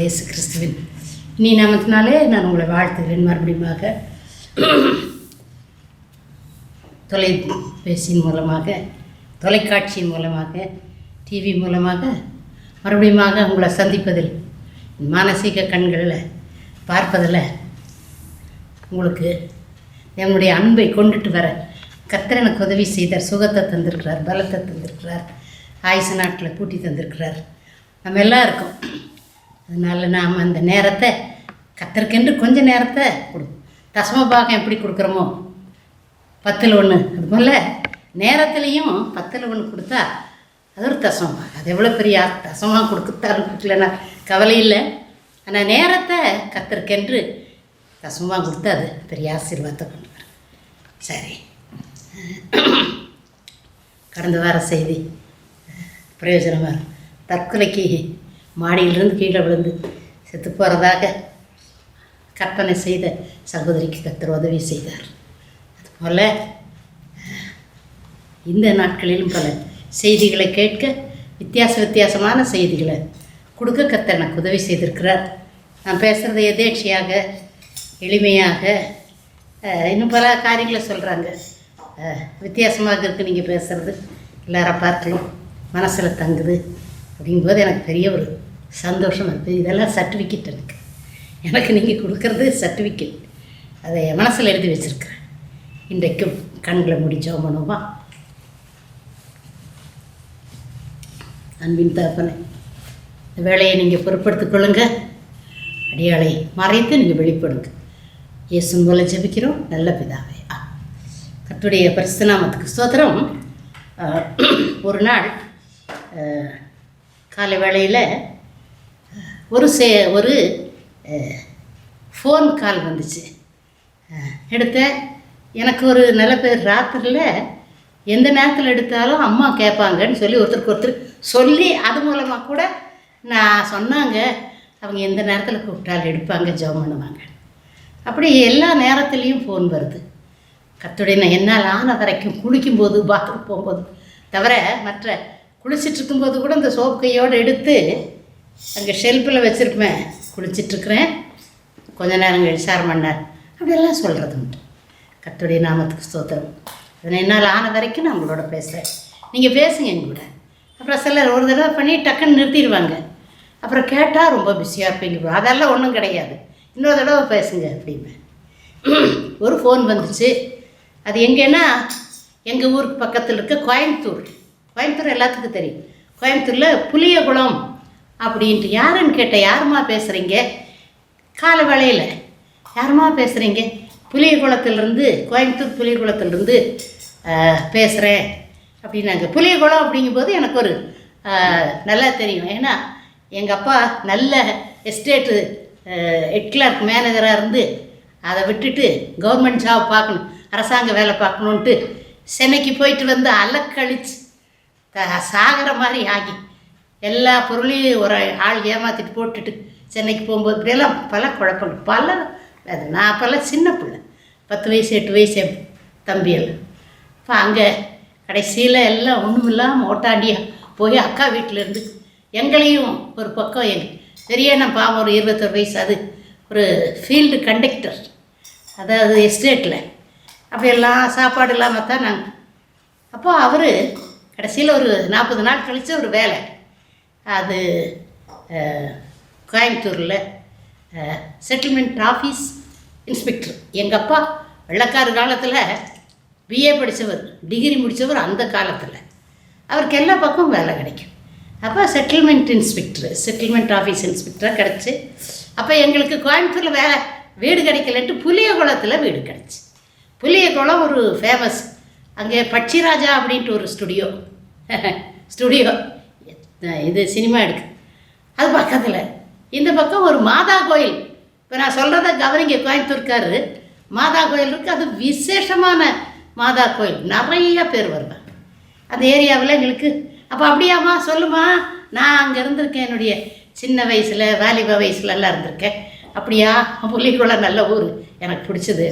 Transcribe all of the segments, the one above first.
இயேசு கிறிஸ்துவின் இனி நாமத்தினாலே நான் உங்களை வாழ்த்துகிறேன். மறுபடியுமாக தொலைபேசியின் மூலமாக, தொலைக்காட்சியின் மூலமாக, டிவி மூலமாக மறுபடியுமாக உங்களை சந்திப்பதில், மானசீக கண்களில் பார்ப்பதில் உங்களுக்கு என்னுடைய அன்பை கொண்டுட்டு வர கர்த்தர் எனக்கு உதவி செய்தார். சுகத்தை தந்திருக்கிறார், பலத்தை தந்திருக்கிறார், ஆயுச நாட்டில் கூட்டி தந்திருக்கிறார். நம்ம எல்லாம் இருக்கோம். அதனால் நாம் அந்த நேரத்தை கர்த்தருக்கென்று கொஞ்சம் நேரத்தை தசமபாகம் எப்படி கொடுக்குறோமோ 10:1 அதுபோல் நேரத்துலேயும் 10:1 கொடுத்தா அது ஒரு தசமபாகம். அது எவ்வளோ பெரிய தசமாக கொடுத்தாலும் கொடுக்கலன்னா கவலை இல்லை. ஆனால் நேரத்தை கர்த்தருக்கென்று தசமாக கொடுத்தா அது பெரிய ஆசீர்வாதத்தை கொண்டு வரும். சரி, கடந்த வார செய்தி பிரயோஜனமாக, தற்கொலைக்கு மாடியிலிருந்து கீழே விழுந்து செத்து போகிறதாக கற்பனை செய்த சகோதரிக்கு கர்த்தர் உதவி செய்தார். அதுபோல் இந்த நாட்களிலும் பல செய்திகளை கேட்க, வித்தியாசமான செய்திகளை கொடுக்க கர்த்தர் எனக்கு உதவி செய்திருக்கிறார். நான் பேசுகிறது எதேட்சையாக, எளிமையாக, இன்னும் பல காரியங்களை சொல்கிறாங்க. வித்தியாசமாக இருக்குது நீங்கள் பேசுகிறது, எல்லாரும் பார்க்கலாம், மனசில் தங்குது அப்படிங்கும்போது எனக்கு பெரிய ஒரு சந்தோஷம் இருக்குது. இதெல்லாம் சர்டிஃபிகேட் எனக்கு நீங்கள் கொடுக்குறது சர்டிஃபிகேட். அதை என் மனசில் எழுதி வச்சுருக்கிறேன். இன்றைக்கும் கண்களை முடிச்சோம் மனோவா. அன்பின் தகப்பனே, இந்த வேலையை நீங்கள் பொறுப்படுத்திக் கொள்ளுங்க. அடியாளை மறைத்து நீங்கள் வெளிப்படுங்க. இயேசுவின் மூலம் ஜெபிக்கிறோம் நல்ல பிதாவே. கர்த்தருடைய பரிசுத்த நாமத்துக்கு ஸ்தோத்திரம். ஒரு நாள் காலை வேளையில் ஒரு ஃபோன் கால் வந்துச்சு. எடுத்த எனக்கு ஒரு நல்ல பேர், ராத்திரியில் எந்த நேரத்தில் எடுத்தாலும் அம்மா கேட்பாங்கன்னு சொல்லி ஒருத்தருக்கு சொல்லி அது மூலமாக கூட நான் சொன்னாங்க, அவங்க எந்த நேரத்தில் கூப்பிட்டாலும் எடுப்பாங்க, ஜெபம் பண்ணுவாங்க. அப்படி எல்லா நேரத்துலேயும் ஃபோன் வருது. கர்த்தருடைய நான் என்னால் ஆன வரைக்கும் குளிக்கும்போது, பாத்ரூம் போகும்போது தவிர மற்ற குளிச்சிட்ருக்கும்போது கூட இந்த சோப்பு கையோடு எடுத்து அங்கே ஷெல்ஃபில் வச்சுருப்பேன். குளிச்சிட்ருக்கிறேன், கொஞ்ச நேரம் கழிச்சு 1/2 மணி நேரம் அப்படியெல்லாம் சொல்கிறது உண்டு. கர்த்தருடைய நாமத்துக்கு ஸ்தோத்திரம். அதனால் என்னால் ஆன வரைக்கும் நான் உங்களோட பேசுகிறேன், நீங்கள் பேசுங்க என் கூட. அப்புறம் சிலர் ஒரு தடவை பண்ணி டக்குன்னு நிறுத்திடுவாங்க. அப்புறம் கேட்டால் ரொம்ப பிஸியாக இருப்பீங்க, அதெல்லாம் ஒன்றும் கிடையாது, இன்னொரு தடவை பேசுங்க அப்படின்னு. ஒரு ஃபோன் வந்துச்சு. அது எங்கேன்னா எங்கள் ஊருக்கு பக்கத்தில் இருக்க கோயம்புத்தூர் எல்லாத்துக்கும் தெரியும். கோயம்புத்தூரில் புளியகுளம் அப்படின்ட்டு. யாருன்னு கேட்டேன், யாருமா பேசுகிறீங்க? காலை வேளையில் யாருமா பேசுகிறீங்க? புளியகுளத்துலேருந்து, கோயம்புத்தூர் புளியகுளத்துலேருந்து பேசுகிறேன் அப்படின்னாங்க. புளியகுளம் அப்படிங்கும்போது எனக்கு ஒரு நல்லா தெரியும். ஏன்னா எங்கள் அப்பா நல்ல எஸ்டேட்டு ஹெட் கிளார்க் மேனேஜராக இருந்து அதை விட்டுட்டு கவர்மெண்ட் ஜாப் பார்க்கணும், அரசாங்க வேலை பார்க்கணுன்ட்டு சென்னைக்கு போயிட்டு வந்து அலக்கழிச்சு சாகிற மாதிரி ஆகி எல்லா பொருளையும் ஒரு ஆள் ஏமாற்றிட்டு போட்டுட்டு சென்னைக்கு போகும்போது இப்படியெல்லாம் பல குழப்பங்கள், அது நான் அப்போல்லாம் சின்ன பிள்ளை, 10 வயசு 8 வயசு தம்பியெல்லாம். இப்போ அங்கே கடைசியில் எல்லாம் ஒன்றும் இல்லாமல் ஓட்டாண்டியாக போய் அக்கா வீட்டிலேருந்து எங்களையும் ஒரு பக்கம் பெரிய பாவம் ஒரு 21 வயசு, அது ஒரு ஃபீல்டு கண்டக்டர், அதாவது எஸ்டேட்டில். அப்படியெல்லாம் சாப்பாடு இல்லாமல் தான் நாங்கள். அப்போ அவர் கடைசியில் ஒரு 40 நாள் கழித்து ஒரு வேலை, அது கோயம்புத்தூரில் செட்டில்மெண்ட் ஆஃபீஸ் இன்ஸ்பெக்டர். எங்கள் அப்பா வெள்ளக்கார காலத்தில் பிஏ படித்தவர், டிகிரி முடித்தவர். அந்த காலத்தில் அவருக்கு எல்லா பக்கமும் வேலை கிடைக்கும். அப்போ செட்டில்மெண்ட் ஆஃபீஸ் இன்ஸ்பெக்டராக கிடச்சி. அப்போ எங்களுக்கு கோயம்புத்தூரில் வீடு கிடைக்கலன்ட்டு புளியகுளத்தில் வீடு கிடச்சி. புளியகுளம் ஒரு ஃபேமஸ், அங்கே பட்சிராஜா அப்படின்ட்டு ஒரு ஸ்டுடியோ இது சினிமா எடுக்கு, அது பக்கத்தில். இந்த பக்கம் ஒரு மாதா கோயில். இப்போ நான் சொல்கிறத கவனிங்க, கோயம்புத்தூர்காரு மாதா கோயில் இருக்குது. அது விசேஷமான மாதா கோயில், நிறைய பேர் வருவாங்க அந்த ஏரியாவில் எங்களுக்கு. அப்போ அப்படியாம்மா சொல்லுமா, நான் அங்கே இருந்திருக்கேன், என்னுடைய சின்ன வயசில் வாலிப வயசுலலாம் இருந்திருக்கேன். அப்படியா? புள்ளிக்குளம் நல்ல ஊர், எனக்கு பிடிச்சது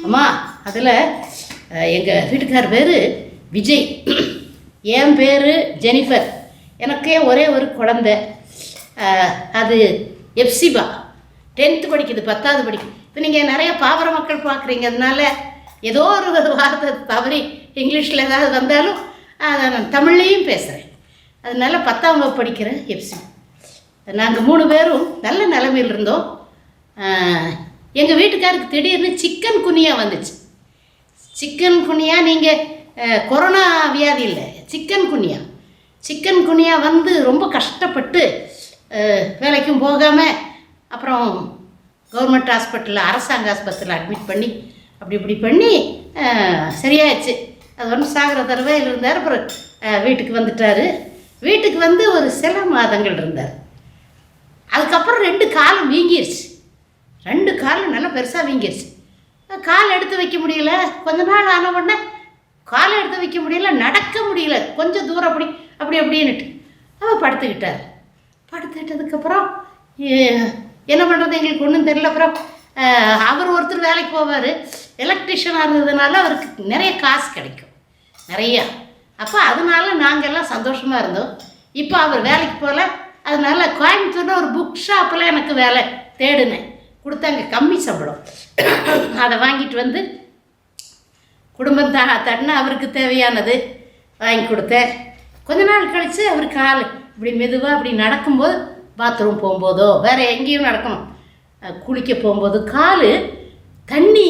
அம்மா. அதில் எங்கள் வீட்டுக்கார் பேர் விஜய், என் பேர் ஜெனிஃபர். எனக்கே ஒரே ஒரு குழந்தை, அது எப்சிபா 10th படிக்குது, 10வது படிக்குது. இப்போ நீங்கள் நிறைய பாவர மக்கள் பார்க்குறீங்க, அதனால ஏதோ ஒரு வார்த்தை தவறி இங்கிலீஷில் ஏதாவது வந்தாலும் அதை நான் தமிழ்லேயும் பேசுகிறேன். அதனால 10ஆம் வகுப்பு படிக்கிறேன் எப்சி. நாங்கள் 3 பேரும் நல்ல நிலைமையில் இருந்தோம். எங்கள் வீட்டுக்காருக்கு திடீர்னு சிக்கன் குனியா வந்துச்சு. சிக்கன் குனியா, நீங்கள் கொரோனா வியாதி இல்லை, சிக்கன் குனியா வந்து ரொம்ப கஷ்டப்பட்டு வேலைக்கும் போகாமல் அப்புறம் கவர்மெண்ட் ஹாஸ்பிட்டலில், அரசாங்க ஆஸ்பத்திரியில் அட்மிட் பண்ணி இப்படி பண்ணி சரியாயிடுச்சு. அது ஒன்றும் சாகிற தடவையில் இருந்தார். அப்புறம் வீட்டுக்கு வந்துட்டார். வீட்டுக்கு வந்து ஒரு சில மாதங்கள் இருந்தார். அதுக்கப்புறம் 2 காலும் வீங்கிருச்சு. 2 காலும் நல்லா பெருசாக வீங்கிருச்சு. கால் எடுத்து வைக்க முடியல. கொஞ்ச நாள் ஆன உடனே காலை எடுத்து வைக்க முடியல, நடக்க முடியல, கொஞ்சம் தூரம் அப்படின்னுட்டு அவர் படுத்துக்கிட்டார். படுத்துக்கிட்டதுக்கப்புறம் என்ன பண்ணுறது எங்களுக்கு ஒன்றும் தெரியல. அப்புறம் அவர் ஒருத்தர் வேலைக்கு போவார், எலக்ட்ரிஷியனாக இருந்ததுனால அவருக்கு நிறைய காசு கிடைக்கும், நிறையா. அப்போ அதனால நாங்கள் எல்லாம் சந்தோஷமாக இருந்தோம். இப்போ அவர் வேலைக்கு போகல. அதனால கோயம்புத்தூரில் ஒரு புக் ஷாப்பில் எனக்கு வேலை தேடினேன். கொடுத்தாங்க, கம்மி சம்பளம். அதை வாங்கிட்டு வந்து குடும்பம் தட்டினா அவருக்கு தேவையானது வாங்கி கொடுத்தேன். கொஞ்ச நாள் கழித்து அவர் கால் இப்படி மெதுவாக அப்படி நடக்கும்போது, பாத்ரூம் போகும்போதோ வேறு எங்கேயும் நடக்கணும், குளிக்க போகும்போது கால் தண்ணி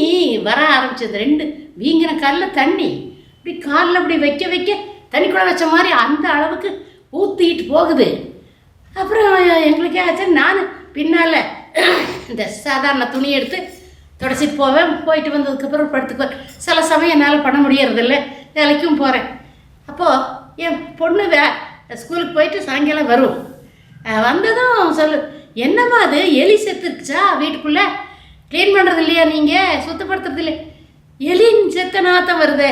வர ஆரம்பிச்சது. 2 வீங்கின காலில் தண்ணி இப்படி காலில் அப்படி வைக்க தண்ணிக்குள்ளே வச்ச மாதிரி அந்த அளவுக்கு ஊற்றிக்கிட்டு போகுது. அப்புறம் எங்களுக்கே ஆச்சு. நான் பின்னால் இந்த சாதாரண துணி எடுத்து தொடச்சிட்டு போவேன். போயிட்டு வந்ததுக்கப்புறம் படுத்துக்குவேன். சில சமயம் என்னால் பண்ண முடியறதில்ல, வேலைக்கும் போகிறேன். அப்போது என் பொண்ணு ஸ்கூலுக்கு போயிட்டு சாயங்காலம் வரும். வந்ததும் சொல்லு, என்னம்மா அது எலி செத்துருச்சா வீட்டுக்குள்ளே, க்ளீன் பண்ணுறது இல்லையா, நீங்கள் சுத்தப்படுத்துறது இல்லை, எலின்னு செத்த நாத்தம் வருது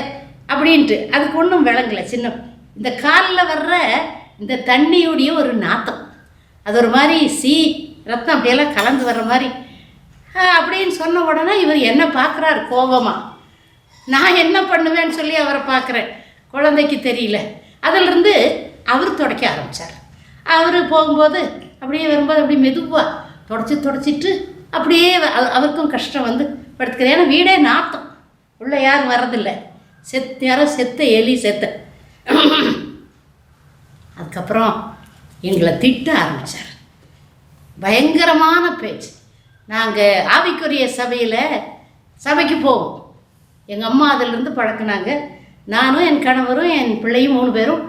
அப்படின்ட்டு. அதுக்கு ஒன்றும் விளங்கலை. சின்ன இந்த காலில் வர்ற இந்த தண்ணியுடைய ஒரு நாத்தம், அது ஒரு மாதிரி ரத்தம் அப்படியெல்லாம் கலந்து வர்ற மாதிரி அப்படின்னு சொன்ன உடனே இவர் என்ன பார்க்குறாரு கோபமாக. நான் என்ன பண்ணுவேன்னு சொல்லி அவரை பார்க்குறேன். குழந்தைக்கு தெரியல. அதிலிருந்து அவர் துடைக்க ஆரம்பித்தார். அவர் போகும்போது அப்படியே வரும்போது அப்படியே மெதுவாக தொடச்சிட்டு அப்படியே அவருக்கும் கஷ்டம் வந்து படுத்துக்கிறேன். ஏன்னா வீடே நாத்தம், உள்ளே யாரும் வர்றதில்லை, யாரோ செத்த எலி செத்த. அதுக்கப்புறம் எங்களை திட்ட ஆரம்பித்தார். பயங்கரமான பேச்சு. நாங்கள் ஆவிக்குரிய சபைக்கு போவோம். எங்கள் அம்மா அதிலிருந்து பழக்கினாங்க. நானும் என் கணவரும் என் பிள்ளையும் 3 பேரும்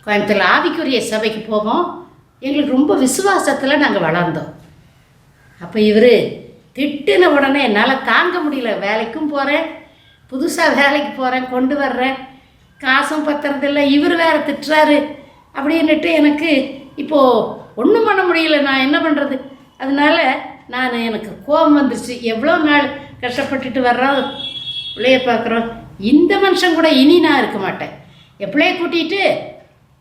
கோயம்புத்தூரில் ஆவிக்குரிய சபைக்கு போவோம். எங்களுக்கு ரொம்ப விசுவாசத்தில் நாங்கள் வளர்ந்தோம். அப்போ இவர் திட்டின உடனே என்னால் தாங்க முடியல. வேலைக்கும் போகிறேன், புதுசாக வேலைக்கு போகிறேன், கொண்டு வர்றேன், காசும் பத்துறதில்லை, இவர் வேறு திட்டுறாரு அப்படின்னுட்டு எனக்கு இப்போது ஒன்றும் பண்ண முடியல. நான் என்ன பண்ணுறது? அதனால் எனக்கு கோபம் வந்துருச்சு. எவ்வளோ நாள் கஷ்டப்பட்டுட்டு வர்றோம், பிள்ளைய பார்க்குறோம். இந்த மனுஷன் கூட இனி நான் இருக்க மாட்டேன். என் பிள்ளைய கூட்டிகிட்டு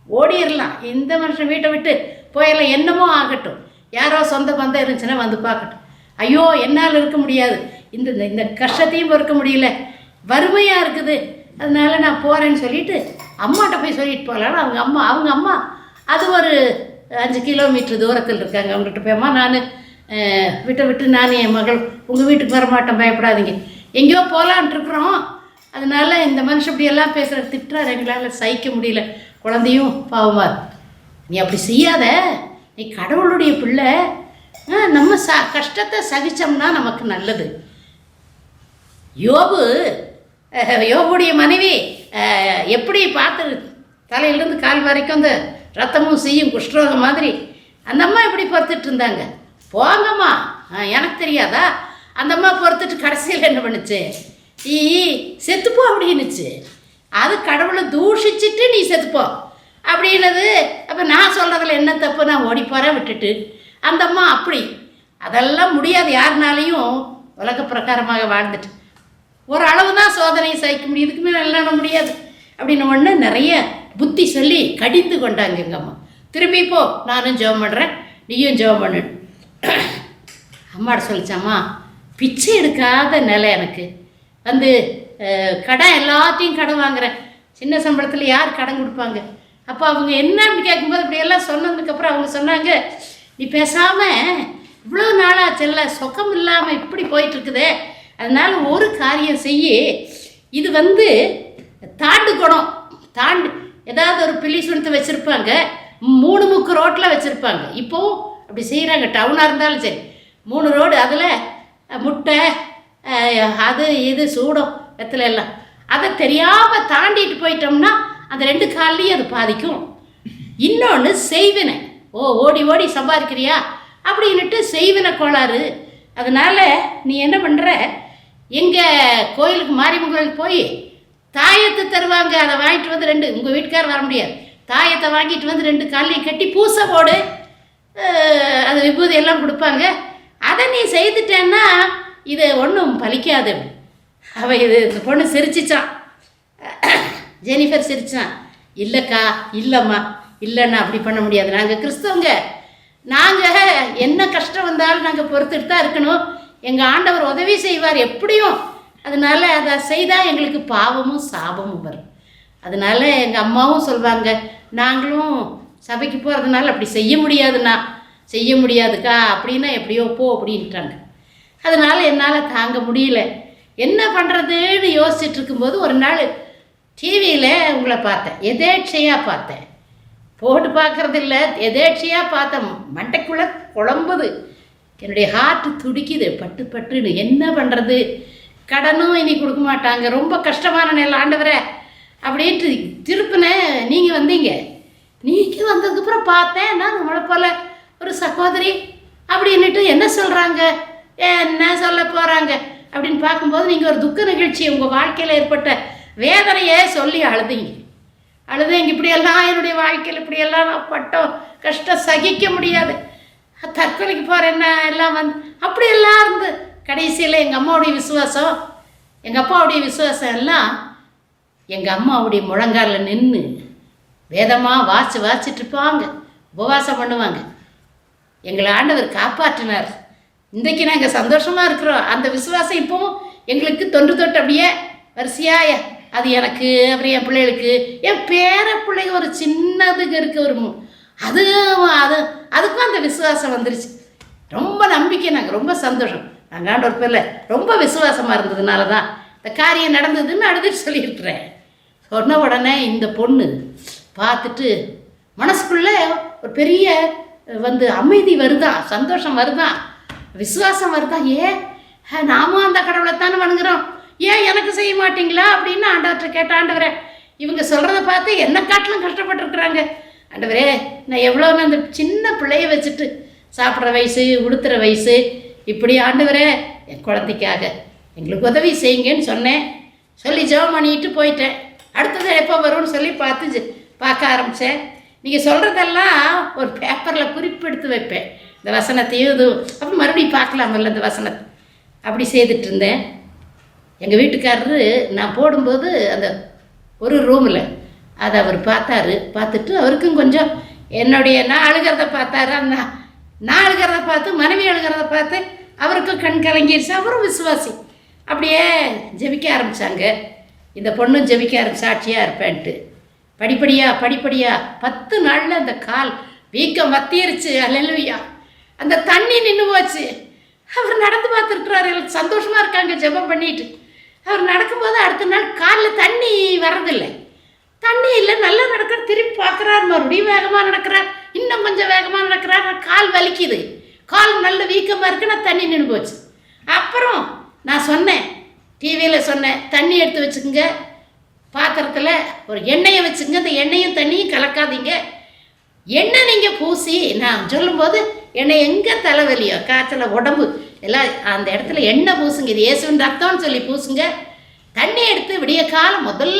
ஓடிடலாம், இந்த மனுஷன் வீட்டை விட்டு போயிடலாம், என்னமோ ஆகட்டும், யாரோ சொந்த பந்தம் இருந்துச்சுன்னா வந்து பார்க்கட்டும். ஐயோ என்னால் இருக்க முடியாது, இந்த கஷ்டத்தையும் பொறுக்க முடியல, வறுமையாக இருக்குது, அதனால நான் போகிறேன்னு சொல்லிவிட்டு அம்மாட்ட போய் சொல்லிட்டு போகலான்னு அவங்க அம்மா அது ஒரு 5 கிலோமீட்டர் தூரத்தில் இருக்காங்க. அவங்ககிட்ட போயம்மா நான் விட்டு நான் என் மகள் உங்கள் வீட்டுக்கு வரமாட்டேன், பயப்படாதீங்க, எங்கேயோ போகலான்ட்ருக்குறோம், அதனால இந்த மனுஷன் இப்படி எல்லாம் பேசுகிற திட்டுறாரு, எங்களால் சகிக்க முடியல, குழந்தையும் பாவமாக, நீ அப்படி செய்யாத, நீ கடவுளுடைய பிள்ளை, நம்ம கஷ்டத்தை சகிச்சோம்னா நமக்கு நல்லது. யோபுடைய மனைவி எப்படி பார்த்து தலையிலேருந்து கால் வரைக்கும் அந்த ரத்தமும் செய்யும் குஷ்டரோகம் மாதிரி அந்த அம்மா எப்படி பொறுத்துட்டு இருந்தாங்க. போங்கம்மா, எனக்கு தெரியாதா? அந்த அம்மா பொறுத்துட்டு கடைசியில் என்ன பண்ணுச்சு, நீ செத்துப்போ அப்படின்னுச்சு. அது கடவுளை தூஷிச்சுட்டு நீ செத்துப்போ அப்படின்னது. அப்போ நான் சொல்கிறதுல என்ன தப்பு, நான் ஓடி போகிறேன் விட்டுட்டு. அந்த அம்மா அப்படி அதெல்லாம் முடியாது, யாருனாலையும் உலக பிரகாரமாக வாழ்ந்துட்டு ஒரு அளவு தான் சோதனையை சகிக்க முடியும், இதுக்கு மேலே விளையாட முடியாது அப்படின்னு ஒன்று நிறைய புத்தி சொல்லி கடிந்து கொண்டாங்க எங்கள் அம்மா. திருப்பி போ, நானும் ஜெபம் பண்ணுறேன், நீயும் ஜெபம் பண்ணு. அம்மாட்ட சொல்லிச்சாம்மா, பிச்சை எடுக்காத நிலை எனக்கு வந்து, கடன் எல்லாத்தையும் கடன் வாங்குறேன், சின்ன சம்பளத்தில் யார் கடன் கொடுப்பாங்க? அப்போ அவங்க என்ன அப்படி கேட்கும்போது இப்படியெல்லாம் சொன்னதுக்கப்புறம் அவங்க சொன்னாங்க, நீ பேசாமல் இவ்வளோ நாளாக செல்ல சுகம் இல்லாமல் இப்படி போயிட்டுருக்குதே, அதனால் ஒரு காரியம் செய்ய, இது தாண்டு குணம் தாண்டு ஏதாவது ஒரு பிள்ளி சுனத்தை வச்சுருப்பாங்க, 3 முக்கு ரோட்டில் வச்சுருப்பாங்க. இப்போவும் அப்படி செய்கிறாங்க. டவுனாக இருந்தாலும் சரி 3 ரோடு, அதில் முட்டை அது இது சூடம் வெத்தலை எல்லாம், அதை தெரியாமல் தாண்டிட்டு போயிட்டோம்னா அந்த 2 கால்லையும் அது பாதிக்கும். இன்னொன்று செய்வினை, ஓடி ஓடி சம்பாதிக்கிறியா அப்படின்னுட்டு செய்வினை கோளாறு. அதனால் நீ என்ன பண்ணுற, எங்கள் கோயிலுக்கு மாரியம்மன் போய் தாயத்தை தருவாங்க, அதை வாங்கிட்டு வந்து 2, உங்கள் வீட்டுக்கார் வர முடியாது, தாயத்தை வாங்கிட்டு வந்து 2 காலையும் கட்டி பூசை போடு, அது விபூதி எல்லாம் கொடுப்பாங்க. அதை நீ செய்துட்டேன்னா இது ஒன்றும் பலிக்காது. அவள் இந்த பொண்ணு சிரிச்சிச்சான், ஜெனிஃபர் சிரிச்சான். இல்லைக்கா, இல்லைம்மா, இல்லைன்னா அப்படி பண்ண முடியாது, நாங்கள் கிறிஸ்தவங்க, நாங்கள் என்ன கஷ்டம் வந்தாலும் நாங்கள் பொறுத்துட்டு தான் இருக்கணும், எங்கள் ஆண்டவர் உதவி செய்வார் எப்படியும், அதனால் அதை செய்தால் எங்களுக்கு பாவமும் சாபமும் வரும். அதனால் எங்கள் அம்மாவும் சொல்வாங்க, நாங்களும் சபைக்கு போகிறதுனால அப்படி செய்ய முடியாதுக்கா அப்படின்னா எப்படியோ போ அப்படின்ட்டாங்க. அதனால் என்னால் தாங்க முடியல, என்ன பண்ணுறதுன்னு யோசிச்சுட்டு இருக்கும்போது ஒரு நாள் டிவியில் உங்களை பார்த்தேன், எதேட்சையாக பார்த்தேன், போட்டு பார்க்குறது இல்லை, எதேட்சையாக பார்த்தேன். மண்டைக்குள்ளே குழம்புது, என்னுடைய ஹார்ட்டு துடிக்குது பட்டு பட்டுன்னு. என்ன பண்ணுறது, கடனும் இனி கொடுக்க மாட்டாங்க, ரொம்ப கஷ்டமான நிலை ஆண்டவரே அப்படின்ட்டு திருப்பினேன். நீங்கள் வந்தீங்க, நீங்கள் வந்ததுக்கப்புறம் பார்த்தேன், நான் நம்மளை போல் ஒரு சகோதரி அப்படின்னுட்டு என்ன சொல்கிறாங்க, என்ன சொல்ல போகிறாங்க அப்படின்னு பார்க்கும்போது நீங்கள் ஒரு துக்க நிகழ்ச்சி, உங்கள் வாழ்க்கையில் ஏற்பட்ட வேதனையை சொல்லி அழுதீங்க. இப்படியெல்லாம் என்னுடைய வாழ்க்கையில் இப்படியெல்லாம் நான் பட்டோம் கஷ்டம் சகிக்க முடியாது, தற்கொலைக்கு போகிறேன்னா எல்லாம் அப்படியெல்லாம் இருந்து கடைசியில் எங்கள் அம்மாவுடைய விசுவாசம், எங்கள் அப்பாவுடைய விசுவாசம் எல்லாம் எங்கள் அம்மாவுடைய முழங்காலில் நின்று வேதமாக வாசிச்சுட்ருப்பாங்க, உபவாசம் பண்ணுவாங்க. எங்களை ஆண்டவர் காப்பாற்றினார். இன்றைக்கு நாங்கள் சந்தோஷமாக இருக்கிறோம். அந்த விசுவாசம் இப்போவும் எங்களுக்கு தொன்று தொட்டு அப்படியே வரிசையாக, அது எனக்கு, அப்புறம் என் பிள்ளைகளுக்கு, என் பேர பிள்ளைங்க ஒரு சின்னதுக்கு இருக்க ஒரு அதுக்கும் அந்த விசுவாசம் வந்துருச்சு. ரொம்ப நம்பிக்கை, நாங்கள் ரொம்ப சந்தோஷம். நாங்கள் ஆண்டவர் பேரில் ரொம்ப விசுவாசமாக இருந்ததுனால தான் இந்த காரியம் நடந்ததுன்னு அழுதுட்டு சொல்லியிருக்கிறேன். சொன்ன உடனே இந்த பொண்ணு பார்த்துட்டு மனசுக்குள்ளே ஒரு பெரிய அமைதி வருதான், சந்தோஷம் வருதான், விசுவாசம் வருதான். நாமும் அந்த கடவுளை தானே வணங்குறோம், ஏன் எனக்கு செய்ய மாட்டிங்களா அப்படின்னு ஆண்டவர்கிட்ட கேட்ட. ஆண்டவரே, இவங்க சொல்கிறத பார்த்து என்ன காட்டிலும் கஷ்டப்பட்டுருக்குறாங்க ஆண்டவரே, நான் எவ்வளோன்னு அந்த சின்ன பிள்ளைய வச்சுட்டு சாப்பிட்ற வயசு, உடுத்துகிற வயசு, இப்படி ஆண்டவரே என் குழந்தைக்காக எங்களுக்கு உதவி செய்யுங்கன்னு சொன்னேன். சொல்லி ஜெபம் பண்ணிட்டு போயிட்டேன். அடுத்தது எப்போ வரும்னு சொல்லி பார்க்க ஆரம்பித்தேன். நீங்கள் சொல்கிறதெல்லாம் ஒரு பேப்பரில் குறிப்பெடுத்து வைப்பேன், இந்த வசனத்தையும் இது அப்புறம் மறுபடியும் பார்க்கலாமல்ல இந்த வசனத்தை, அப்படி செய்துட்டு இருந்தேன். எங்கள் வீட்டுக்காரரு நான் போடும்போது அந்த ஒரு ரூமில் அதை அவர் பார்த்தாரு. பார்த்துட்டு அவருக்கும் கொஞ்சம் என்னுடைய நான் அழுகிறத பார்த்தாரு. நான் அழுகிறத பார்த்து மனைவி அழுகிறத பார்த்து அவருக்கும் கண் கலங்கிருச்சு. அவரும் விசுவாசி. அப்படியே ஜெபிக்க ஆரம்பித்தாங்க. இந்த பொண்ணும் ஜெபிக்க சாட்சியாக இருப்பேன்ட்டு படிப்படியாக 10 நாளில் அந்த கால் வீக்கம் வத்திருச்சு. அல்லேலூயா. அந்த தண்ணி நின்று போச்சு. அவர் நடந்து பார்த்துருக்குறாரு. சந்தோஷமாக இருக்காங்க ஜெபம் பண்ணிட்டு. அவர் நடக்கும்போது அடுத்த நாள் காலில் தண்ணி வர்றதில்லை. தண்ணி இல்லை, நல்லா நடக்கிற. திருப்பி பார்க்குறாரு, மறுபடியும் வேகமாக நடக்கிறார், இன்னும் கொஞ்சம் வேகமாக நடக்கிறார். கால் வலிக்குது, கால் நல்ல வீக்கமாக இருக்கு. நான் தண்ணி நின்று போச்சு. அப்புறம் நான் சொன்னேன், டிவியில் சொன்னேன், தண்ணி எடுத்து வச்சுக்கோங்க, பாத்திரத்தில் ஒரு எண்ணெயை வச்சுங்க, அந்த எண்ணெயும் தண்ணியும் கலக்காதீங்க. எண்ணெய் நீங்கள் பூசி, நான் சொல்லும்போது எண்ணெய் எங்கே தலைவலியோ காய்ச்சல உடம்பு எல்லாம் அந்த இடத்துல எண்ணெய் பூசுங்க, இது இயேசுவின் ரத்தம்னு சொல்லி பூசுங்க. தண்ணி எடுத்து விடிய காலம் முதல்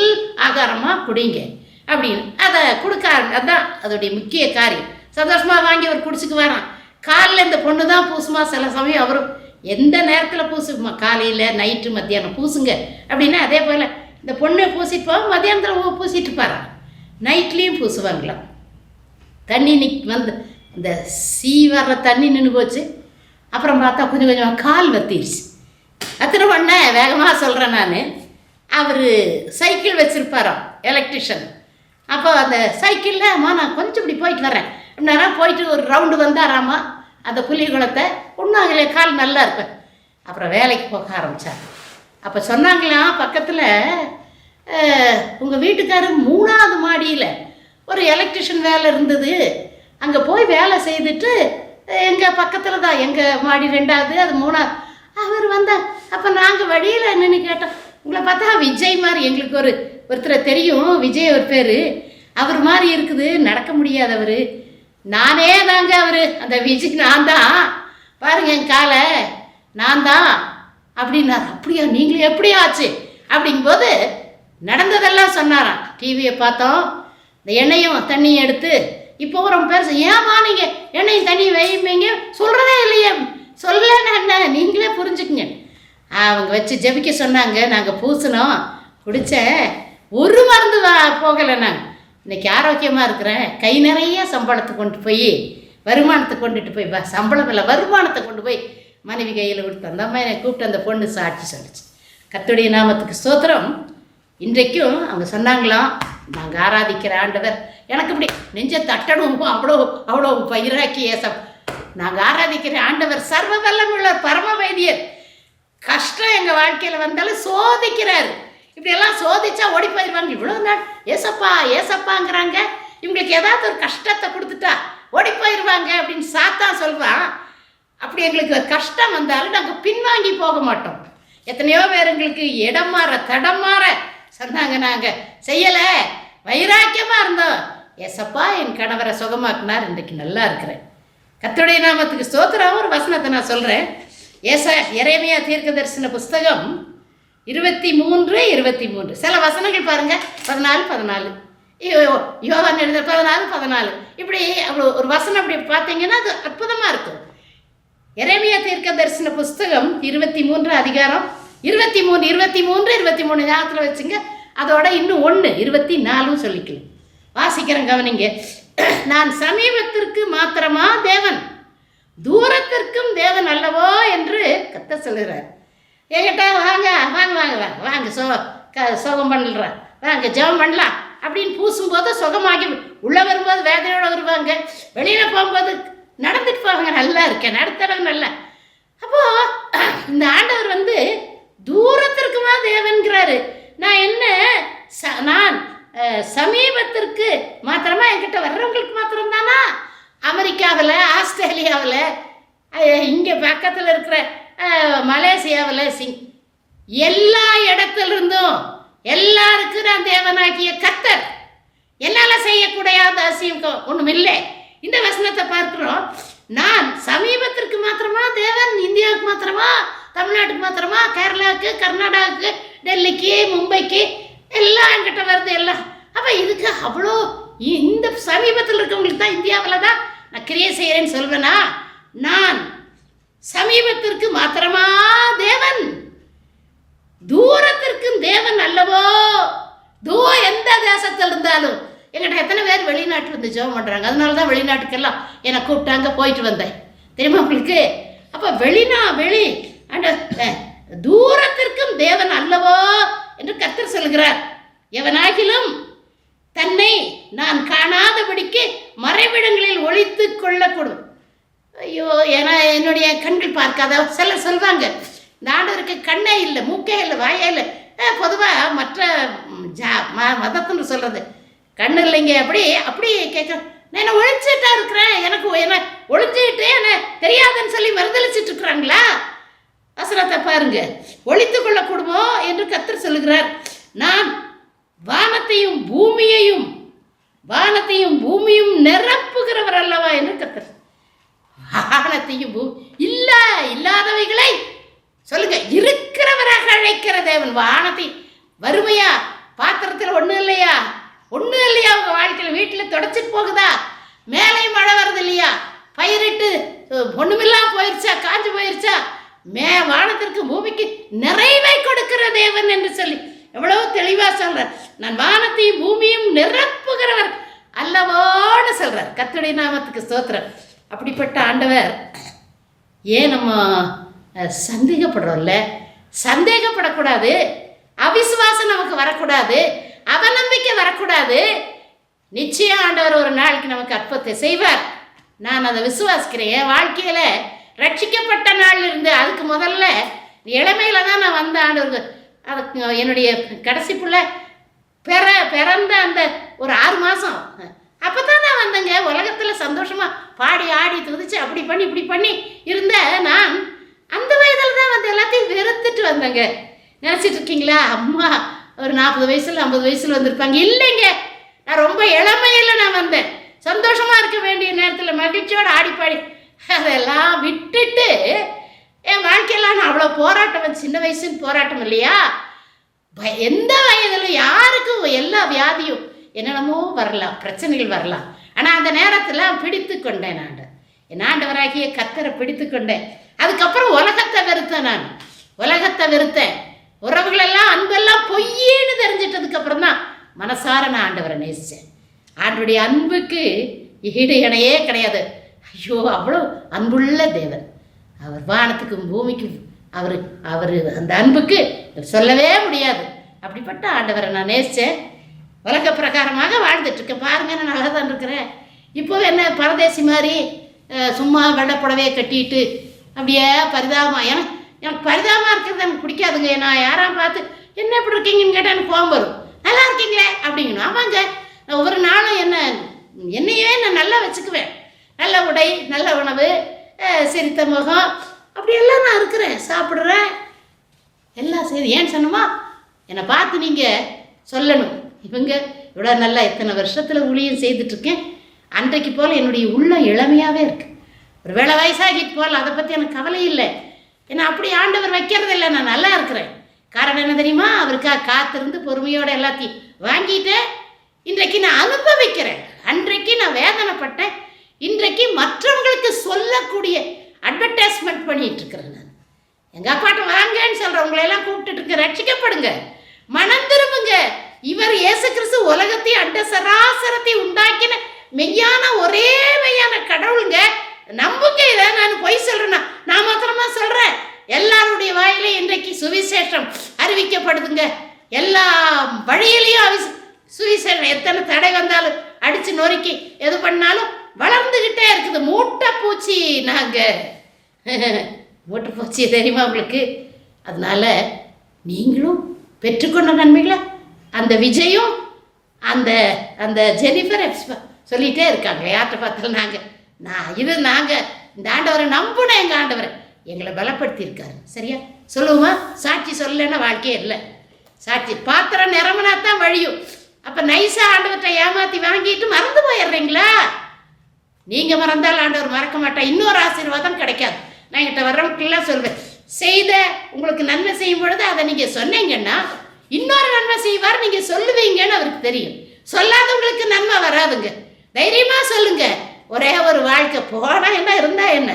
ஆகாரமாக குடிங்க அப்படின்னு அதை கொடுக்க. அதுதான் அதோடைய முக்கிய காரியம். சந்தோஷமாக வாங்கி அவர் குடிச்சுக்கு வரான். காலில் இந்த பொண்ணு தான் பூசுமா, சில சமயம் அவரும் எந்த நேரத்தில் பூசுமா, காலையில் நைட்டு மத்தியானம் பூசுங்க அப்படின்னா. அதே போல் இந்த பொண்ணை பூசிப்போம், மத்தியானத்தில் பூசிட்டு பாரு, நைட்லேயும் பூசுவாங்களாம். தண்ணி இந்த வர்ற தண்ணி நின்று போச்சு. அப்புறம் பார்த்தா கொஞ்சம் கொஞ்சமாக கால் வத்திருச்சு. அத்தனை பண்ண வேகமாக சொல்கிறேன் நான். அவர் சைக்கிள் வச்சுருப்பாராம், எலக்ட்ரிஷியன். அப்போ அந்த சைக்கிளில் அம்மா நான் கொஞ்சம் இப்படி போயிட்டு வரேன் அப்படின்னா போயிட்டு ஒரு ரவுண்டு வந்தாராம்மா. அந்த புலிகுளத்தை ஒன்றும் அதில் கால் நல்லா இருப்பேன். அப்புறம் வேலைக்கு போக ஆரம்பித்தார். அப்போ சொன்னாங்களாம், பக்கத்தில் உங்கள் வீட்டுக்காரர் 3வது மாடியில் ஒரு எலக்ட்ரிஷியன் வேலை இருந்தது, அங்கே போய் வேலை செய்துட்டு எங்கள் பக்கத்தில் தான், எங்கள் மாடி 2வது, அது 3வது அவர் வந்தார். அப்போ நாங்கள் வழியில் என்னென்னு கேட்டோம். உங்களை பார்த்தா விஜய் மாதிரி, எங்களுக்கு ஒருத்தரை தெரியும், விஜய் ஒரு பேர், அவர் மாதிரி இருக்குது, நடக்க முடியாதவர், நானே தாங்க அவர், அந்த விஜய் நான் தான், பாருங்க என் காலை நான் தான் அப்படின்னார். அப்படியா, நீங்களும் எப்படி ஆச்சு அப்படிங்கும்போது நடந்ததெல்லாம் சொன்னாராம். டிவியை பார்த்தோம், இந்த எண்ணெயும் தண்ணியும் எடுத்து, இப்போ ரொம்ப பேர் ஏமா நீங்கள் எண்ணெயும் தண்ணியும் வைப்பீங்க, சொல்கிறதே இல்லையே, சொல்லலன்னு என்ன நீங்களே புரிஞ்சுக்குங்க. அவங்க வச்சு ஜெபிக்க சொன்னாங்க, நாங்கள் பூசினோம், குடித்தேன், ஒரு மருந்து போகலை. நான் இன்றைக்கி ஆரோக்கியமாக இருக்கிறேன், கை நிறைய சம்பளத்தை கொண்டு போய், வருமானத்தை கொண்டுட்டு போய், சம்பளம் இல்லை வருமானத்தை கொண்டு போய் மனைவி கையில் கொடுத்து, அந்த அம்மா என்னை கூப்பிட்டு அந்த பொண்ணு சாட்சி சொல்லிச்சு. கர்த்தருடைய நாமத்துக்கு ஸ்தோத்திரம். இன்றைக்கும் அவங்க சொன்னாங்களாம், நாங்கள் ஆராதிக்கிற ஆண்டவர், எனக்கு இப்படி நெஞ்ச தட்டணும், அவ்வளோ பயிராக்கி ஏசம், நாங்கள் ஆராதிக்கிற ஆண்டவர் சர்வ வல்லமுள்ளவர், பரம வைத்தியர். கஷ்டம் எங்கள் வாழ்க்கையில் வந்தாலும் சோதிக்கிறார். இப்படியெல்லாம் சோதிச்சா ஓடி போயிடுவாங்க. இவ்வளோ நாள் ஏசப்பா ஏசப்பாங்கிறாங்க, இவங்களுக்கு ஏதாவது ஒரு கஷ்டத்தை கொடுத்துட்டா ஓடி போயிடுவாங்க அப்படின்னு சாத்தான் சொல்வான். அப்படி எங்களுக்கு ஒரு கஷ்டம் வந்தாலும் நாங்கள் பின்வாங்கி போக மாட்டோம். எத்தனையோ பேர் எங்களுக்கு இடம் மாற தடம் மாற சொன்னாங்க, நாங்கள் செய்யலை, வைராக்கியமாக இருந்தோம், ஏசப்பா என் கணவரை சுகமாக்குனார், இன்றைக்கு நல்லா இருக்கிறேன். கர்த்தருடைய நாமத்துக்கு ஸ்தோத்திரம். ஒரு வசனத்தை நான் சொல்கிறேன். எரேமியா தீர்க்கதரிசன புஸ்தகம் 23:23 சில வசனங்கள் பாருங்கள், 14 யோவான் எழுத 14 இப்படி அவ்வளோ ஒரு வசனம் அப்படி பார்த்தீங்கன்னா அது அற்புதமாக இருக்கும். எரேமியா தீர்க்கதரிசன புஸ்தகம் 23 அதிகாரம் 23 ஞாபகத்தில் வச்சுங்க. அதோட இன்னும் 24 சொல்லிக்கலாம். வாசிக்கிறேன், கவனிங்க. நான் சமீபத்திற்கு மாத்திரமா தேவன், தூரத்திற்கும் தேவன் அல்லவோ என்று கர்த்தர் சொல்லுகிறார். என்கிட்ட வாங்க வாங்க வாங்க வாங்க வாங்க சோகம் பண்ணலாம், வாங்க ஜெபம் பண்ணலாம் அப்படின்னு பூசும்போது சுகமாகி, உள்ளே வரும்போது வேதனையோடு வருவாங்க, வெளியில் போகும்போது நடந்துட்டு போவாங்க, நல்லா இருக்கேன், நடத்துறவங்க நல்லா. அப்போது இந்த ஆண்டவர் தூரத்திற்குமா தேவன்கிறாரு. நான் என்ன நான் சமீபத்திற்கு மாத்திரமா, என்கிட்ட வர்றவங்களுக்கு மாத்திரம்தானா? அமெரிக்காவில், ஆஸ்திரேலியாவில், இங்கே பக்கத்தில் இருக்கிற மலேசியாவில், எல்லா இடத்துலிருந்தும் எல்லாருக்கும் நான் தேவனாகிய கர்த்தர், என்னால் செய்யக்கூடிய அவசியம் ஒன்றும் இல்லை. இந்த வசனத்தை பார்க்கிறோம். நான் சமீபத்திற்கு மாத்திரமா தேவன், இந்தியாவுக்கு மாத்திரமா, தமிழ்நாட்டுக்கு மாத்திரமா, கேரளாவுக்கு, கர்நாடகாவுக்கு, டெல்லிக்கு, மும்பைக்கு எல்லாம் என்கிட்ட வருது எல்லாம். அப்போ இதுக்கு அவ்வளோ இந்த சமீபத்தில் இருக்கவங்களுக்கு தான், இந்தியாவில் தான் நான் கிரியை செய்கிறேன்னு சொல்வேனா? நான் சமீபத்திற்கு மாத்திரமா தேவன், தூரத்திற்கும் தேவன் அல்லவோ? எந்த தேசத்தில் இருந்தாலும், என்கிட்ட எத்தனை பேர் வெளிநாட்டு ஜெபம் பண்ணுறாங்க, அதனால தான் வெளிநாட்டுக்கெல்லாம் என்னை கூப்பிட்டாங்க, போயிட்டு வந்தேன், தெரியுமா உங்களுக்கு? அப்போ வெளி அண்ட் தூரத்திற்கும் தேவன் அல்லவோ என்று கர்த்தர் சொல்கிறார். எவனாகிலும் தன்னை நான் காணாதபடிக்கு மறைவிடங்களில் ஒளித்து கொள்ளக்கூடும். ஐயோ, ஏன்னா என்னுடைய கண்கள் பார்க்காத சிலர் சொல்வாங்க, இந்த ஆண்டவருக்கு கண்ணே இல்லை, மூக்கே இல்லை, வாயே இல்லை. பொதுவாக மற்ற மதத்துன்னு சொல்கிறது கண்ணு இல்லைங்க, அப்படி கேட்க, நான் என்ன ஒழிச்சிட்டா இருக்கிறேன், எனக்கு என்ன ஒழிஞ்சிட்டு என்ன தெரியாதுன்னு சொல்லி மறுதளிச்சிட்டு இருக்கிறாங்களா? வசனத்தை பாருங்க. ஒழித்து கொள்ளக்கூடுமோ என்று கர்த்தர் சொல்லுகிறார். நான் வானத்தையும் பூமியும் நிரப்புகிறவர் அல்லவா என்று கர்த்தர். வானத்தையும் இல்லாதவைகளை சொல்லுங்க இருக்கிறவராக அழைக்கிற தேவன். வானத்தை வறுமையா, பாத்திரத்தில் ஒன்றும் இல்லையா உங்க வாழ்க்கையில், வீட்டில் தொடச்சிட்டு போகுதா, மேலே மழை வருது இல்லையா, பயிரிட்டு ஒண்ணுமில்லாம் போயிருச்சா, காஞ்சு போயிருச்சா, வானத்திற்கு பூமிக்கு நிறைவை கொடுக்கிற தேவன் என்று சொல்லி எவ்வளவு தெளிவா சொல்றார். நான் வானத்தையும் பூமியும் நிரப்புகிறவர் அல்லவோன்னு சொல்றார். கர்த்தருடைய நாமத்துக்கு ஸ்தோத்திரம். அப்படிப்பட்ட ஆண்டவர் ஏன் நம்ம சந்தேகப்படுறோம்ல? சந்தேகப்படக்கூடாது, அவிசுவாசம் நமக்கு வரக்கூடாது, அவநம்பிக்கை வரக்கூடாது. நிச்சயம் ஆண்டவர் ஒரு நாளைக்கு நமக்கு அற்புதத்தை செய்வார். நான் அதை விசுவாசிக்கிறேன். என் வாழ்க்கையில் ரட்சிக்கப்பட்ட நாள் இருந்து அதுக்கு முதல்ல இளமையில் தான் நான் வந்த ஆண்டு. அதுக்கு என்னுடைய கடைசி பிள்ளை பிறந்த அந்த ஒரு 6 மாதம் அப்போ தான் நான் வந்தேங்க. உலகத்தில் சந்தோஷமாக பாடி ஆடி துதிச்சு அப்படி பண்ணி இப்படி பண்ணி இருந்த நான் அந்த வயதில் தான் வந்து எல்லாத்தையும் வெறுத்துட்டு வந்தேங்க. நினச்சிட்டு இருக்கீங்களா அம்மா ஒரு 40 வயசில் 50 வயசில் வந்திருப்பாங்க? இல்லைங்க, நான் ரொம்ப இளமையில் நான் வந்தேன். சந்தோஷமாக இருக்க வேண்டிய நேரத்தில் மகிழ்ச்சியோடு ஆடிப்பாடி அதெல்லாம் விட்டுட்டு என் வாழ்க்கையெல்லாம் நான் அவ்வளோ போராட்டம், சின்ன வயசுன்னு போராட்டம் இல்லையா? எந்த வயதிலும் யாருக்கும் எல்லா வியாதியும் என்னென்னமோ வரலாம், பிரச்சனைகள் வரலாம். ஆனால் அந்த நேரத்தில் பிடித்து கொண்டேன். என் ஆண்டவராகிய கர்த்தரை பிடித்து கொண்டேன். அதுக்கப்புறம் உலகத்தை வெறுத்தேன். உறவுகளெல்லாம் அன்பெல்லாம் பொய்யேன்னு தெரிஞ்சிட்டதுக்கப்புறம் தான் மனசார நான் ஆண்டவரை நேசித்தேன். ஆண்டவருடைய அன்புக்கு ஈடு இணையே கிடையாது. ஐயோ, அவ்வளோ அன்புள்ள தேவன் அவர். வானத்துக்கும் பூமிக்கும் அவர் அந்த அன்புக்கு சொல்லவே முடியாது. அப்படிப்பட்ட ஆண்டவரை நான் நேசித்தேன். உலக பிரகாரமாக வாழ்ந்துட்டுருக்கேன். பாருங்க, நான் நல்லா தான் இருக்கிறேன். இப்போ என்ன பரதேசி மாதிரி சும்மா வெள்ளப்புடவையை கட்டிட்டு அப்படியே பரிதாபமாக, எனக்கு பரிதாபமாக இருக்கிறது எனக்கு பிடிக்காதுங்க. நான் யாராவது பார்த்து என்ன எப்படி இருக்கீங்கன்னு கேட்டால் எனக்கு கோபம் வரும். நல்லா இருக்கீங்களே அப்படிங்கணும். ஆமாங்க, நான் ஒவ்வொரு நாளும் என்னையே நான் நல்லா வச்சுக்குவேன். நல்ல உடை, நல்ல உணவு, சிரித்த முகம், அப்படியெல்லாம் நான் இருக்கிறேன், சாப்பிட்றேன், எல்லாம் சரி. ஏன் சொன்னோமா, என்னை பார்த்து நீங்கள் சொல்லணும், இவங்க இவ்வளோ நல்லா இத்தனை வருஷத்தில் ஊழியம் செய்துட்ருக்கேன். அன்றைக்கு போல் என்னுடைய உள்ளம் இளமையாகவே இருக்குது. ஒரு வேளை வயசாகிட்டு போல் அதை பற்றி எனக்கு கவலை இல்லை. ஏன்னா அப்படி ஆண்டவர் வைக்கிறது இல்லை. நான் நல்லா இருக்கிறேன். காரணம் என்ன தெரியுமா? அவருக்காக காத்திருந்து பொறுமையோடு எல்லாத்தையும் வாங்கிட்டு இன்றைக்கு நான் அனுபவிக்கிறேன். அன்றைக்கு நான் வேதனைப்பட்டேன். இன்றைக்கு மற்றவங்களுக்கு சொல்லக்கூடிய அட்வர்டைஸ்மெண்ட் பண்ணிட்டு இருக்கிறேன். நான் எங்கள் அப்பாட்ட வாங்கன்னு சொல்கிறவங்களையெல்லாம் கூப்பிட்டுட்டு இருக்க, ரட்சிக்கப்படுங்க, மனம் திரும்புங்க. இவர் இயேசு கிறிஸ்து உலகத்தையும் அண்ட சராசரத்தையும் உண்டாக்கின மெய்யான ஒரே மெய்யான கடவுளுங்க. நம்புங்க. இதை நான் பொய் சொல்றேன்னா நான் மாத்திரமா சொல்றேன். எல்லாருடைய வாயிலே இன்றைக்கு சுவிசேஷம் அறிவிக்கப்படுதுங்க. எல்லா வழியிலையும் சுவிசேஷம் எத்தனை தடை வந்தாலும் அடிச்சு நொறுக்கி எது பண்ணாலும் வளர்ந்துகிட்டே இருக்குது. மூட்டைப்பூச்சி மூட்டைப்பூச்சி தெரியுமா உங்களுக்கு? அதனால நீங்களும் பெற்றுக்கொண்ட நன்மைகளை அந்த விஜயும் அந்த அந்த ஜெனிஃபர் சொல்லிகிட்டே இருக்காங்க. யார்கிட்ட பார்த்தாலும் நாங்கள் இந்த ஆண்டவரை நம்பினேன். எங்கள் ஆண்டவரை எங்களை பலப்படுத்தியிருக்காரு. சரியா சொல்லுவோமா? சாட்சி சொல்லலைன்னா வாழ்க்கையே இல்லை. சாட்சி பாத்திரம் நிரம்பினா தான் வழியும். அப்போ நைஸாக ஆண்டவர்கிட்ட ஏமாற்றி வாங்கிட்டு மறந்து போயிடுறீங்களா? நீங்கள் மறந்தாலும் ஆண்டவர் மறக்க மாட்டேன். இன்னொரு ஆசீர்வாதம் கிடைக்காது. நான் என்கிட்ட வர்றவங்களுக்கெல்லாம் சொல்வேன், செய்த உங்களுக்கு நன்மை செய்யும் பொழுது அதை நீங்கள் சொன்னீங்கன்னா இன்னொரு நன்மை செய்வார். நீங்கள் சொல்லுவீங்கன்னு அவருக்கு தெரியும். சொல்லாதவங்களுக்கு நன்மை வராதுங்க. தைரியமாக சொல்லுங்க. ஒரே ஒரு வாழ்க்கை போனால் என்ன இருந்தால் என்ன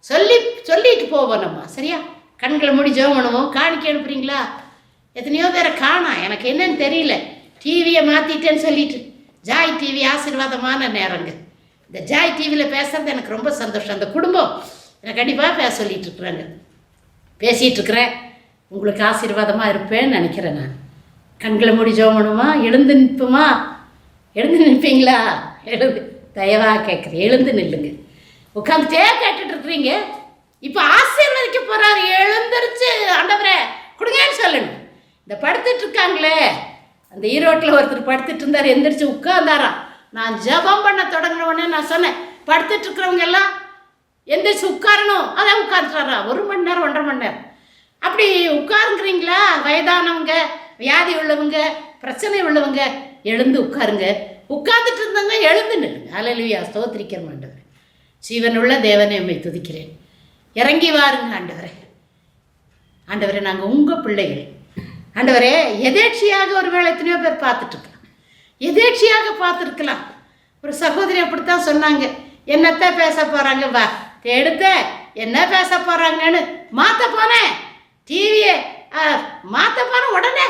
சொல்லிட்டு போவோம் நம்ம. சரியா? கண்களை மூடி ஜெபம் பண்ணுவோம். காணிக்க அனுப்புறீங்களா? எத்தனையோ பேரை காணோம். எனக்கு என்னன்னு தெரியல. டிவியை மாற்றிட்டேன்னு சொல்லிட்டு. ஜாய் டிவி ஆசீர்வாதமான நேரங்க. இந்த ஜாய் டிவியில் பேசுகிறது எனக்கு ரொம்ப சந்தோஷம். அந்த குடும்பம் எனக்கு கண்டிப்பாக பேச சொல்லிகிட்ருக்குறாங்க. பேசிகிட்ருக்குறேன். உங்களுக்கு ஆசீர்வாதமாக இருப்பேன்னு நினைக்கிறேன். நான் கண்களை மூடி ஜெபம் பண்ணுமா? எழுந்து நிற்போமா? எழுந்து நிற்பீங்களா? எழுந்து தயவாக கேட்குறேன். எழுந்து நில்லுங்க. உட்காந்துட்டே கேட்டுட்ருக்குறீங்க. இப்போ ஆசீர்வதிக்க போகிறாரு. எழுந்திருச்சு ஆண்டவரே கொடுங்கன்னு சொல்லணும். இந்த படுத்துட்டு இருக்காங்களே, அந்த ஈரோட்டில் ஒருத்தர் படுத்துட்டு இருந்தார். எந்திரிச்சு உட்கார்ந்தாராம். நான் ஜெபம் பண்ண தொடங்கின உடனே நான் சொன்னேன், படுத்துட்டு இருக்கிறவங்க எல்லாம் எந்திரிச்சு உட்காரணும். அதான் உட்காந்துட்டாரா. 1 மணி நேரம் 1.5 மணி நேரம் அப்படி உட்காருங்கிறீங்களா? வயதானவங்க, வியாதி உள்ளவங்க, பிரச்சனை உள்ளவங்க எழுந்து உட்காருங்க. உட்கார்ந்துட்டு இருந்தவங்க எழுந்து நில்லுங்க. அல்லேலூயா, ஸ்தோத்திரிக்கிறேன் ஆண்டவரே. ஜீவனுள்ள தேவனே உம்மை துதிக்கிறேன். இறங்கி வாருங்க ஆண்டவரே. ஆண்டவரே, நாங்கள் உங்கள் பிள்ளைகள். ஆண்டவரே, எதேட்சியாக ஒரு வேளை எத்தனையோ பேர் பார்த்துட்ருக்கலாம். எதேட்சியாக பார்த்துருக்கலாம். ஒரு சகோதரி அப்படித்தான் சொன்னாங்க. என்னத்தான் பேச போகிறாங்க, வா எடுத்த என்ன பேச போகிறாங்கன்னு மாற்ற போனேன். டிவியை மாற்ற போனேன். உடனே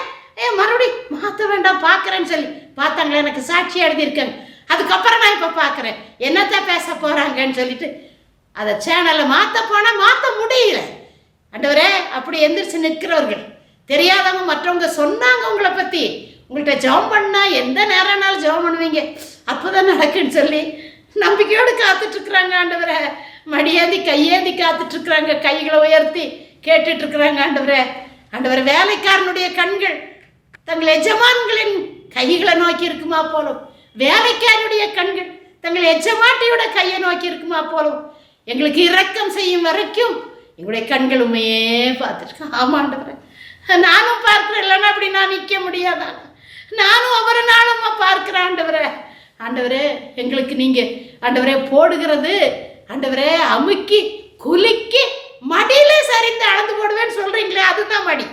மறுபடியும் மாற்ற வேண்டாம் பார்க்குறேன்னு சொல்லி பார்த்தாங்களே, எனக்கு சாட்சி எழுதியிருக்காங்க. அதுக்கப்புறம் நான் இப்போ பார்க்குறேன் என்னத்தான் பேச போகிறாங்கன்னு சொல்லிட்டு அதை சேனலை மாற்ற போனால் மாற்ற முடியல. ஆண்டவரே, அப்படி எந்திரிச்சு நிற்கிறவர்கள் தெரியாதவங்க மற்றவங்க சொன்னாங்க உங்களை பற்றி. உங்கள்கிட்ட ஜெபம் பண்ணால் எந்த நேரம்னாலும் ஜெபம் பண்ணுவீங்க, அப்போ தான் நடக்குன்னு சொல்லி நம்பிக்கையோடு காத்துட்டு இருக்கிறாங்க ஆண்டவரே. மடியேந்தி கையேந்தி காத்துட்டு இருக்கிறாங்க, கைகளை உயர்த்தி கேட்டுட்டு இருக்கிறாங்க ஆண்டவரே. ஆண்டவரே, வேலைக்காரனுடைய கண்கள் தங்கள் எஜமான்களின் கைகளை நோக்கி இருக்குமா போலும், வேலைக்காரனுடைய கண்கள் தங்கள் எஜமாட்டியோட கையை நோக்கி இருக்குமா போலும். எங்களுக்கு இரக்கம் செய்யும் வரைக்கும் எங்களுடைய கண்கள் உண்மையே பார்த்துருக்கேன். ஆமாண்டவரே, நானும் பார்க்குறேன், இல்லைன்னா அப்படி நான் நிற்க முடியாதான். நானும் ஒவ்வொரு நாளும் பார்க்குறேன் ஆண்டவரே. ஆண்டவரே, எங்களுக்கு நீங்கள் ஆண்டவரே போடுகிறது ஆண்டவரே அமுக்கி குலுக்கி மடியில சரிந்து அளந்து போடுவேன்னு சொல்கிறீங்களே, அதுதான் மடி,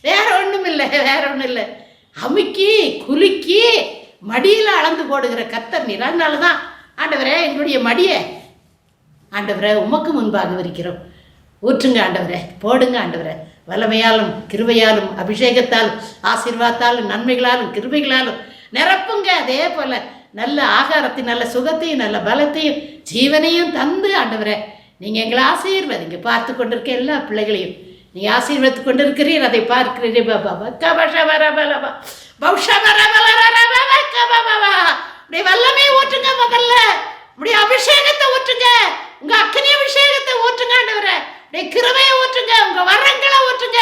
வேற ஒன்றும் இல்லை, வேற ஒன்றும் இல்லை. அமுக்கி குலுக்கி மடியில் அளந்து போடுகிற கர்த்தர் நீர். அதனால தான் ஆண்டவரே எங்களுடைய மடியை ஆண்டவரே உமக்கு முன்பாக விரிக்கிறோம். ஊற்றுங்க ஆண்டவரே, போடுங்க ஆண்டவரே, வல்லமையாலும் கிருபையாலும் அபிஷேகத்தாலும் ஆசீர்வாதத்தாலும் நன்மைகளாலும் கிருபைகளாலும் நிரப்புங்க. அதே போல் நல்ல ஆகாரத்தையும் நல்ல சுகத்தையும் நல்ல பலத்தையும் ஜீவனையும் தந்து ஆண்டவரே நீங்கள் எங்களை ஆசீர்வதிங்க. பார்த்து கொண்டிருக்க எல்லா பிள்ளைகளையும் நீங்கள் ஆசீர்வதித்து கொண்டிருக்கிறீர், அதை பார்க்கிறீரே பாபா. வல்லமே ஊற்றுங்க, முதல்ல உடைய அபிஷேகத்தை ஊற்றுங்க, உங்க அக்னி அபிஷேகத்தை ஊற்றுங்க ஆண்டவரே. உடைய கிருபையை ஊற்றுங்க, உங்க வரங்களை ஊற்றுங்க.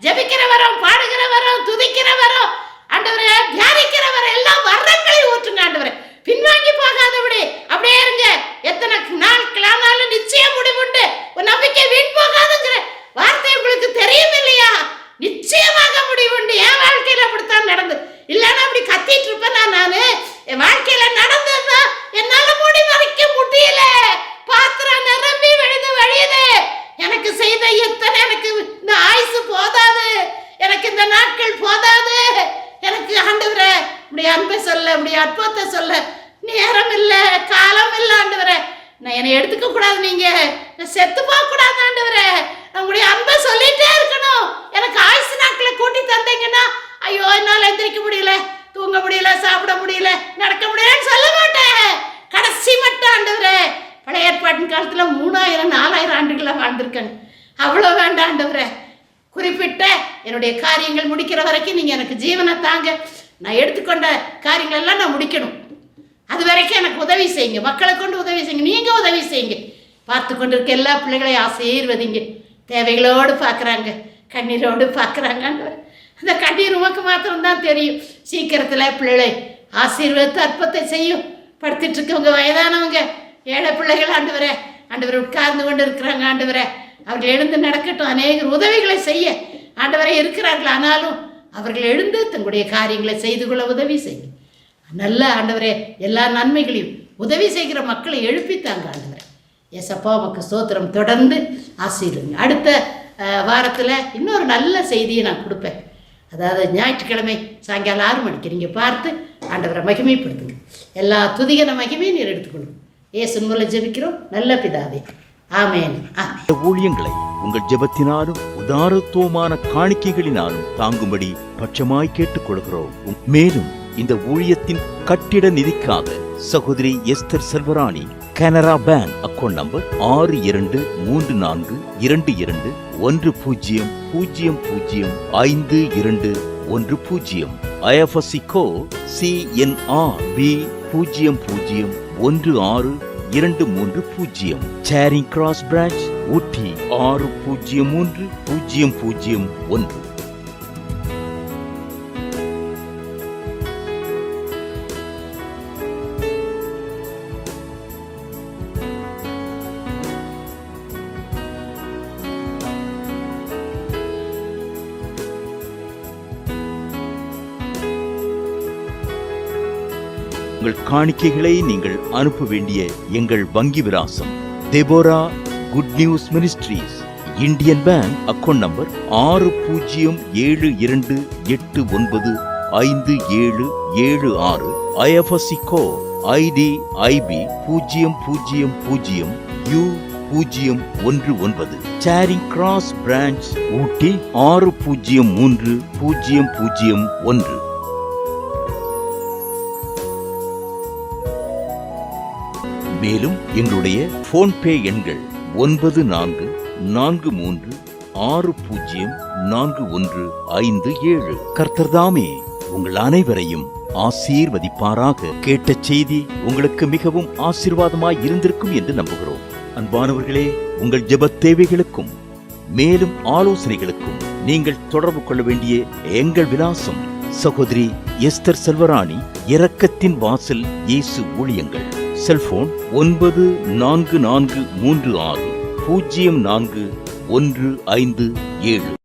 ஜெபிக்கிற வரம், பாடுகிற வரம், துதிக்கிற வரம் ஆண்டவரே, தியானிக்கிற வரம், எல்லாம் வரங்களையும் ஊற்றுங்க ஆண்டவரே. பின்வாங்கி போகாதபடி அப்படியே இருங்க. எத்தனை நாட்கள் ஆனாலும் நிச்சயம் முடிவுண்டு, ஒரு நம்பிக்கை வீண் போகாதுங்கிற வார்த்தை உங்களுக்கு தெரியும் இல்லையா? நிச்சயமாக முடிவுண்டு. என் வாழ்க்கையில அப்படித்தான் நடந்து, இல்லைன்னா அப்படி கத்திட்டு இருப்பேன் நான். என் வாழ்க்கையில நடந்ததுதான் என்னால மூடி மறைக்க முடியல. பாத்திரம் நிரம்பி விழுந்து வழியுது. எனக்கு செய்த எத்தனை, எனக்கு இந்த ஆயுசு போதாது, எனக்கு இந்த நாட்கள் போதாது. எனக்கு ஆண்டவரே இப்படி அன்பை சொல்ல, இப்படி அற்புதத்தை சொல்ல நேரம் இல்லை, காலம் இல்லை ஆண்டவரே. நான் என்னை எடுத்துக்க கூடாது, நீங்க செத்து போக கூடாது ஆண்டவரே. நம்முடைய அன்பை சொல்லிட்டே இருக்கணும். எனக்கு ஆயுசு நாட்களை கூட்டி தந்தீங்கன்னா, ஐயோ என்னால் எந்திரிக்க முடியல, தூங்க முடியல, சாப்பிட முடியல, நடக்க முடியலன்னு சொல்ல மாட்டேன். கடைசி மட்டும் ஆண்டவரே, பழைய ஏற்பாட்டின் காலத்தில் 3000 4000 ஆண்டுகளாக வாழ்ந்திருக்காங்க. அவ்வளோ வேண்டாம் ஆண்டவரே. குறிப்பிட்ட என்னுடைய காரியங்கள் முடிக்கிற வரைக்கும் நீங்கள் எனக்கு ஜீவனை தாங்க. நான் எடுத்துக்கொண்ட காரியங்கள் எல்லாம் நான் முடிக்கணும். அது வரைக்கும் எனக்கு உதவி செய்யுங்க. மக்களை கொண்டு உதவி செய்யுங்க, நீங்கள் உதவி செய்யுங்க. பார்த்து கொண்டு இருக்க எல்லா பிள்ளைகளையும் ஆசீர்வதிங்க. தேவைகளோடு பார்க்குறாங்க, கண்ணீரோடு பார்க்குறாங்க. அந்த கண்ணீர் உமக்கு மாத்திரம்தான் தெரியும். சீக்கிரத்தில் பிள்ளைகளை ஆசீர்வதித்து அற்புதத்தை செய்யும். படுத்துட்டு இருக்கவங்க, வயதானவங்க, ஏழை பிள்ளைகள் ஆண்டவரே, ஆண்டவரை உட்கார்ந்து கொண்டு இருக்கிறாங்க ஆண்டவரே, அவர்கள் எழுந்து நடக்கட்டும். அநேக உதவிகளை செய்ய ஆண்டவரை இருக்கிறார்கள். ஆனாலும் அவர்கள் எழுந்து தங்களுடைய காரியங்களை செய்து கொள்ள உதவி செய்யும். நல்ல ஆண்டவரே, எல்லா நன்மைகளையும் உதவி செய்கிற மக்களை எழுப்பித்தாங்க ஆண்டவரே. ஏசப்பா உமக்கு ஸ்தோத்திரம். தொடர்ந்து ஆசீர்வதிங்க. அடுத்த வாரத்தில் இன்னொரு நல்ல செய்தியை நான் கொடுப்பேன். அதாவது ஞாயிற்றுக்கிழமை சாயங்காலம் 6 மணிக்கு நீங்கள் பார்த்து ஆண்டவரை மகிமைப்படுத்துங்க. எல்லா துதிகன மகிமையும் நீர் எடுத்துக்கணும். இயேசுவின் மூலம் ஜெபிக்கிறோம் நல்ல பிதாவே, ஆமென். ஊழியங்களை உங்கள் ஜெபத்தினாலும் உதாரத்துவமான காணிக்கைகளினாலும் தாங்கும்படி பட்சமாய் கேட்டுக்கொள்கிறோம். மேலும் இந்த ஊழியத்தின் கட்டிட நிதிக்காக சகோதரி Esther Selvarani, Canara bank account number 623100005210, IFSC code CNRB 00162330, சேரிங் கிராஸ் பிரான்ச் ஊட்டி 603001. உங்கள் காணிக்கைகளை நீங்கள் அனுப்ப வேண்டிய எங்கள் வங்கி விலாசம்: Deborah good news ministries, Indian bank account number 6072895776, IFSC code IDIB 00U019, சேரிங் கிராஸ் பிரான்ச் ஊட்டி 603001. மேலும் எங்களுடைய போன்பே எண்கள் 9443604157. கர்த்தர் தாமே உங்கள் அனைவரையும் ஆசீர்வதிப்பாராக. கேட்ட செய்தி உங்களுக்கு மிகவும் ஆசீர்வாதமாய் இருந்திருக்கும் என்று நம்புகிறோம். அன்பானவர்களே, உங்கள் ஜெப தேவைகளுக்கும் மேலும் ஆலோசனைகளுக்கும் நீங்கள் தொடர்பு கொள்ள வேண்டிய எங்கள் விலாசம்: சகோதரி எஸ்தர் செல்வராணி, இரக்கத்தின் வாசல் இயேசு ஊழியங்கள். செல்போன் 944360041577.